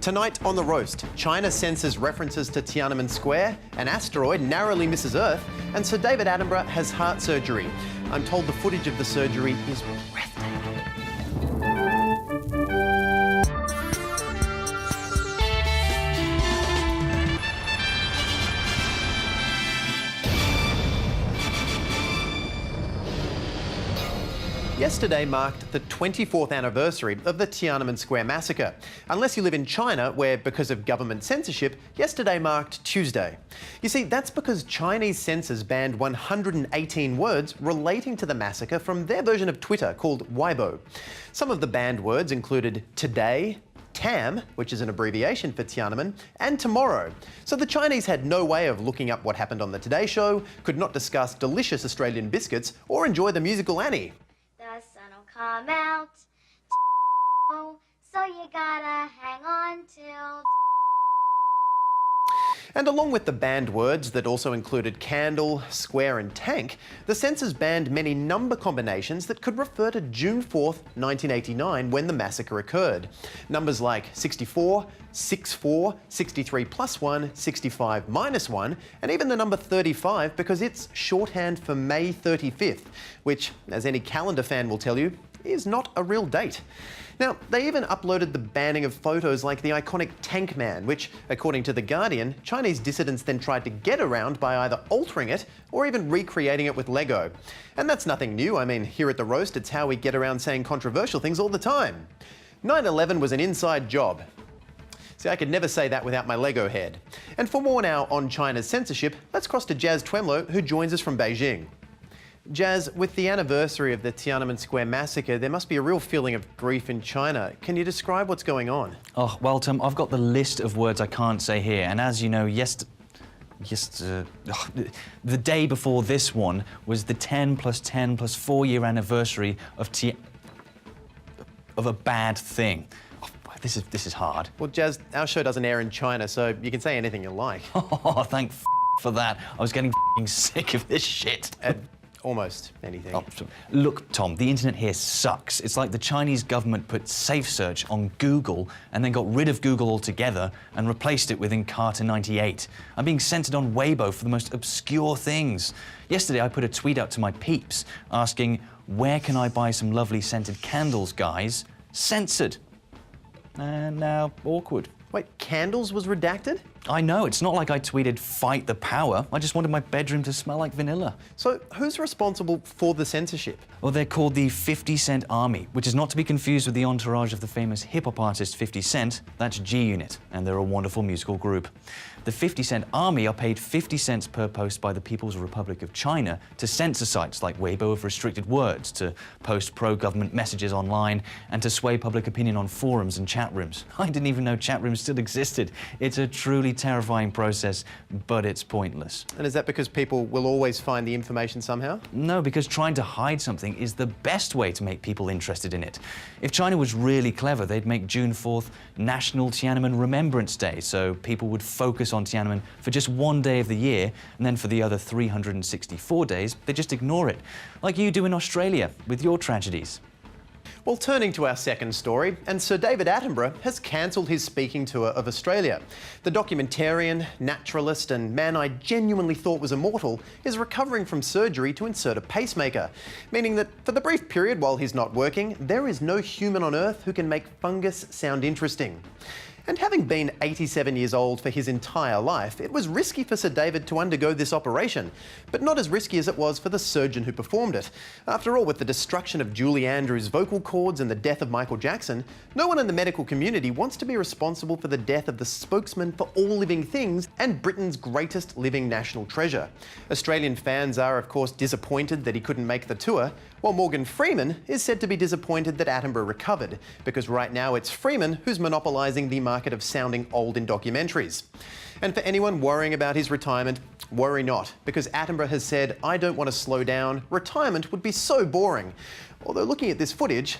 Tonight on The Roast, China censors references to Tiananmen Square, an asteroid narrowly misses Earth, and Sir David Attenborough has heart surgery. I'm told the footage of the surgery is breathtaking. Yesterday marked the 24th anniversary of the Tiananmen Square massacre. Unless you live in China, where because of government censorship, yesterday marked Tuesday. You see, that's because Chinese censors banned 118 words relating to the massacre from their version of Twitter called Weibo. Some of the banned words included today, TAM, which is an abbreviation for Tiananmen, and tomorrow. So the Chinese had no way of looking up what happened on the Today Show, could not discuss delicious Australian biscuits, or enjoy the musical Annie. The sun'll come out, so you gotta hang on till. And along with the banned words that also included candle, square and tank, the censors banned many number combinations that could refer to June 4th, 1989, when the massacre occurred. Numbers like 64, 64, 63 plus 1, 65 minus 1, and even the number 35 because it's shorthand for May 35th, which, as any calendar fan will tell you, is not a real date. Now, they even uploaded the banning of photos like the iconic Tank Man, which, according to The Guardian, Chinese dissidents then tried to get around by either altering it or even recreating it with Lego. And that's nothing new. I mean, here at The Roast, it's how we get around saying controversial things all the time. 9/11 was an inside job. See, I could never say that without my Lego head. And for more now on China's censorship, let's cross to Jazz Twemlow, who joins us from Beijing. Jazz, with the anniversary of the Tiananmen Square massacre, there must be a real feeling of grief in China. Can you describe what's going on? Oh, well, Tom, I've got the list of words I can't say here, and as you know, the day before this one was the 10 plus 10 plus 4-year anniversary of a bad thing. Oh, this is hard. Well, Jazz, our show doesn't air in China, so you can say anything you like. Oh, thank for that. I was getting sick of this shit. Almost anything. Oh, look, Tom, the internet here sucks. It's like the Chinese government put Safe Search on Google and then got rid of Google altogether and replaced it with Encarta 98. I'm being censored on Weibo for the most obscure things. Yesterday, I put a tweet out to my peeps asking, where can I buy some lovely scented candles, guys? Censored. And now, awkward. Wait, candles was redacted? I know, it's not like I tweeted, fight the power. I just wanted my bedroom to smell like vanilla. So who's responsible for the censorship? Well, they're called the 50 Cent Army, which is not to be confused with the entourage of the famous hip-hop artist 50 Cent. That's G-Unit, and they're a wonderful musical group. The 50 Cent Army are paid 50 cents per post by the People's Republic of China to censor sites like Weibo of restricted words, to post pro-government messages online, and to sway public opinion on forums and chat rooms. I didn't even know chat rooms still existed. It's a truly terrifying process, but it's pointless. And is that because people will always find the information somehow? No, because trying to hide something is the best way to make people interested in it. If China was really clever, they'd make June 4th National Tiananmen Remembrance Day, so people would focus on Tiananmen for just one day of the year, and then for the other 364 days, they just ignore it, like you do in Australia with your tragedies. Well, turning to our second story, and Sir David Attenborough has cancelled his speaking tour of Australia. The documentarian, naturalist and man I genuinely thought was immortal is recovering from surgery to insert a pacemaker, meaning that for the brief period while he's not working, there is no human on Earth who can make fungus sound interesting. And having been 87 years old for his entire life, it was risky for Sir David to undergo this operation, but not as risky as it was for the surgeon who performed it. After all, with the destruction of Julie Andrews' vocal cords and the death of Michael Jackson, no one in the medical community wants to be responsible for the death of the spokesman for all living things and Britain's greatest living national treasure. Australian fans are, of course, disappointed that he couldn't make the tour, while Morgan Freeman is said to be disappointed that Attenborough recovered, because right now it's Freeman who's monopolising the market of sounding old in documentaries. And for anyone worrying about his retirement, worry not, because Attenborough has said, I don't want to slow down, retirement would be so boring. Although looking at this footage...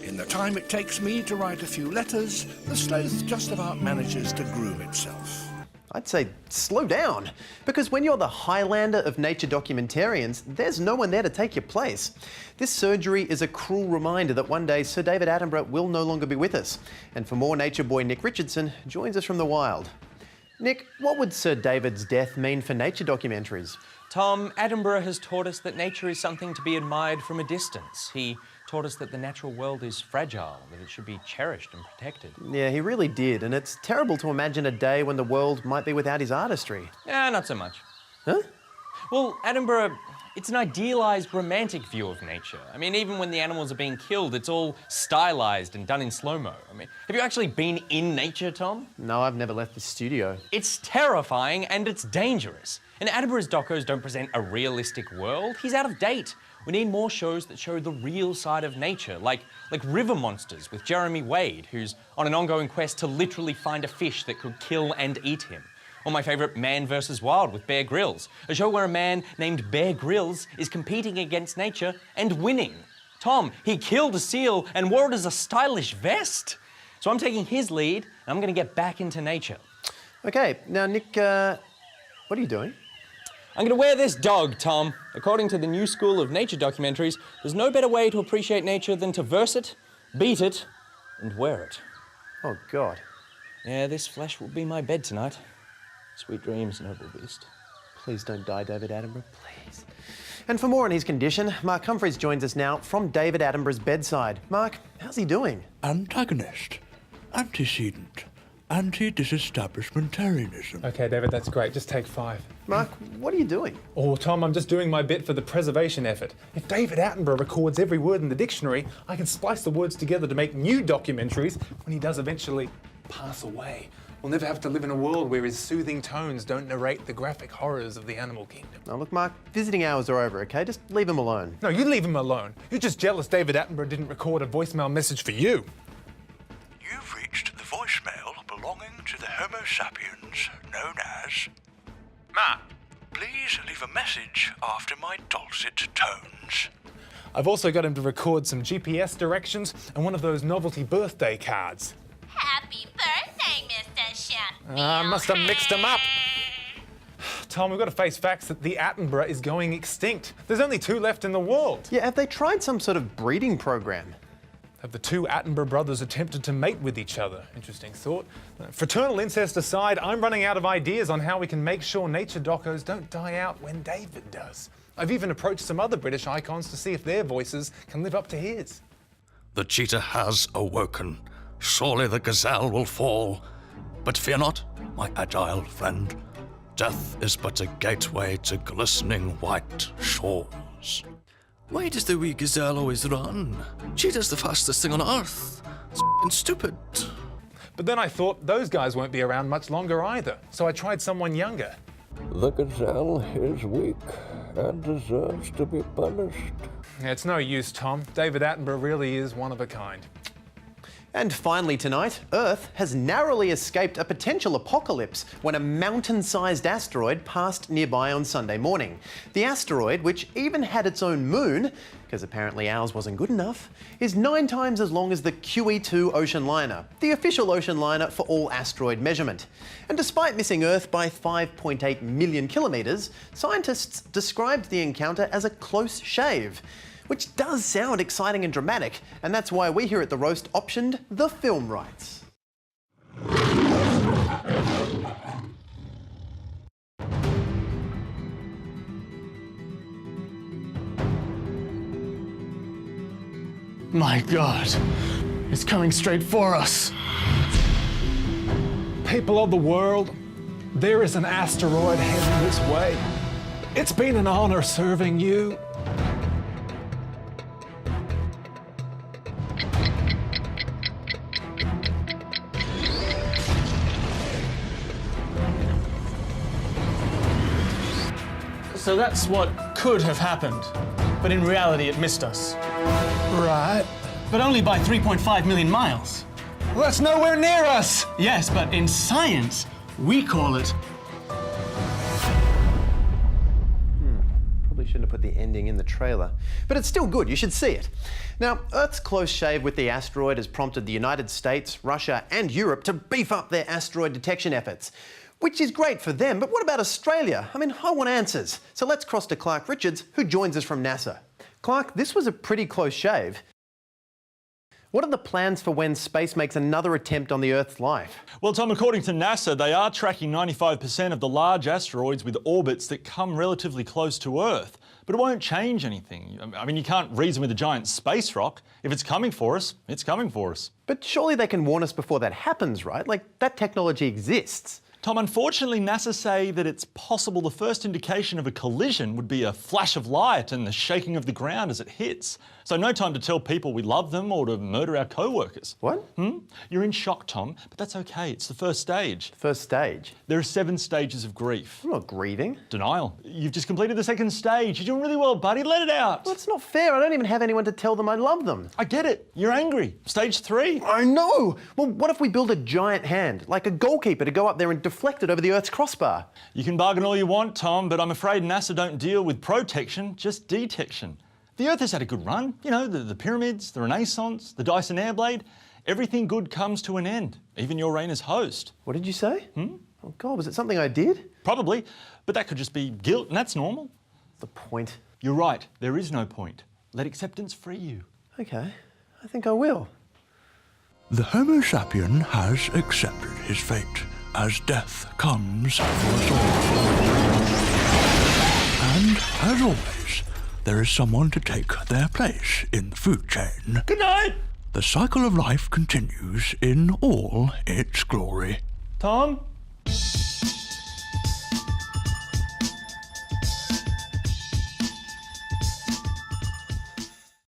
In the time it takes me to write a few letters, the sloth just about manages to groom itself. I'd say slow down, because when you're the Highlander of nature documentarians, there's no one there to take your place. This surgery is a cruel reminder that one day Sir David Attenborough will no longer be with us. And for more nature boy Nick Richardson joins us from the wild. Nick, what would Sir David's death mean for nature documentaries? Tom, Attenborough has taught us that nature is something to be admired from a distance. He taught us that the natural world is fragile, that it should be cherished and protected. Yeah, he really did, and it's terrible to imagine a day when the world might be without his artistry. Yeah, not so much. Huh? Well, Attenborough, it's an idealised, romantic view of nature. I mean, even when the animals are being killed, it's all stylised and done in slow-mo. I mean, have you actually been in nature, Tom? No, I've never left the studio. It's terrifying and it's dangerous. And Attenborough's docos don't present a realistic world. He's out of date. We need more shows that show the real side of nature, like River Monsters with Jeremy Wade, who's on an ongoing quest to literally find a fish that could kill and eat him. Or my favourite Man vs. Wild with Bear Grylls, a show where a man named Bear Grylls is competing against nature and winning. Tom, he killed a seal and wore it as a stylish vest. So I'm taking his lead and I'm going to get back into nature. Okay, now Nick, what are you doing? I'm going to wear this dog, Tom. According to the new school of nature documentaries, there's no better way to appreciate nature than to verse it, beat it, and wear it. Oh, God. Yeah, this flesh will be my bed tonight. Sweet dreams, noble beast. Please don't die, David Attenborough, please. And for more on his condition, Mark Humphries joins us now from David Attenborough's bedside. Mark, how's he doing? Antagonist. Antecedent. Anti-disestablishmentarianism. Okay, David, that's great. Just take 5. Mark, what are you doing? Oh, Tom, I'm just doing my bit for the preservation effort. If David Attenborough records every word in the dictionary, I can splice the words together to make new documentaries when he does eventually pass away. We'll never have to live in a world where his soothing tones don't narrate the graphic horrors of the animal kingdom. Now, look, Mark, visiting hours are over, okay? Just leave him alone. No, you leave him alone. You're just jealous David Attenborough didn't record a voicemail message for you. You've reached the voicemail belonging to the Homo sapiens known as... Ma, please leave a message after my dulcet tones. I've also got him to record some GPS directions and one of those novelty birthday cards. Happy birthday, Mr. Sheffield. I must have mixed them up. Tom, we've got to face facts that the Attenborough is going extinct. There's only 2 left in the world. Yeah, have they tried some sort of breeding program? Have the 2 Attenborough brothers attempted to mate with each other? Interesting thought. Fraternal incest aside, I'm running out of ideas on how we can make sure nature docos don't die out when David does. I've even approached some other British icons to see if their voices can live up to his. The cheetah has awoken. Surely the gazelle will fall. But fear not, my agile friend. Death is but a gateway to glistening white shores. Why does the wee gazelle always run? Cheetah's the fastest thing on earth. It's f***ing stupid. But then I thought those guys won't be around much longer either, so I tried someone younger. The gazelle is weak and deserves to be punished. It's no use, Tom. David Attenborough really is one of a kind. And finally tonight, Earth has narrowly escaped a potential apocalypse when a mountain-sized asteroid passed nearby on Sunday morning. The asteroid, which even had its own moon, because apparently ours wasn't good enough, is 9 times as long as the QE2 ocean liner, the official ocean liner for all asteroid measurement. And despite missing Earth by 5.8 million kilometres, scientists described the encounter as a close shave. Which does sound exciting and dramatic, and that's why we here at The Roast optioned the film rights. My God, it's coming straight for us. People of the world, there is an asteroid heading this way. It's been an honor serving you. So that's what could have happened, but in reality it missed us. Right. But only by 3.5 million miles. Well, that's nowhere near us. Yes, but in science, we call it... Probably shouldn't have put the ending in the trailer. But it's still good, you should see it. Now, Earth's close shave with the asteroid has prompted the United States, Russia and Europe to beef up their asteroid detection efforts. Which is great for them, but what about Australia? I mean, I want answers. So let's cross to Clark Richards, who joins us from NASA. Clark, this was a pretty close shave. What are the plans for when space makes another attempt on the Earth's life? Well, Tom, according to NASA, they are tracking 95% of the large asteroids with orbits that come relatively close to Earth. But it won't change anything. I mean, you can't reason with a giant space rock. If it's coming for us, it's coming for us. But surely they can warn us before that happens, right? Like, that technology exists. Tom, unfortunately, NASA say that it's possible the first indication of a collision would be a flash of light and the shaking of the ground as it hits. So no time to tell people we love them or to murder our co-workers. What? You're in shock, Tom, but that's okay. It's the first stage. First stage? There are 7 stages of grief. I'm not grieving. Denial. You've just completed the second stage. You're doing really well, buddy. Let it out. Well, it's not fair. I don't even have anyone to tell them I love them. I get it. You're angry. Stage 3. I know. Well, what if we build a giant hand, like a goalkeeper, to go up there and deflect it over the Earth's crossbar? You can bargain all you want, Tom, but I'm afraid NASA don't deal with protection, just detection. The Earth has had a good run. You know, the pyramids, the Renaissance, the Dyson Airblade. Everything good comes to an end, even your reign as host. What did you say? Oh, God, was it something I did? Probably, but that could just be guilt, and that's normal. The point? You're right, there is no point. Let acceptance free you. Okay, I think I will. The Homo sapien has accepted his fate as death comes for us all. And, as always, there is someone to take their place in the food chain. Good night! The cycle of life continues in all its glory. Tom?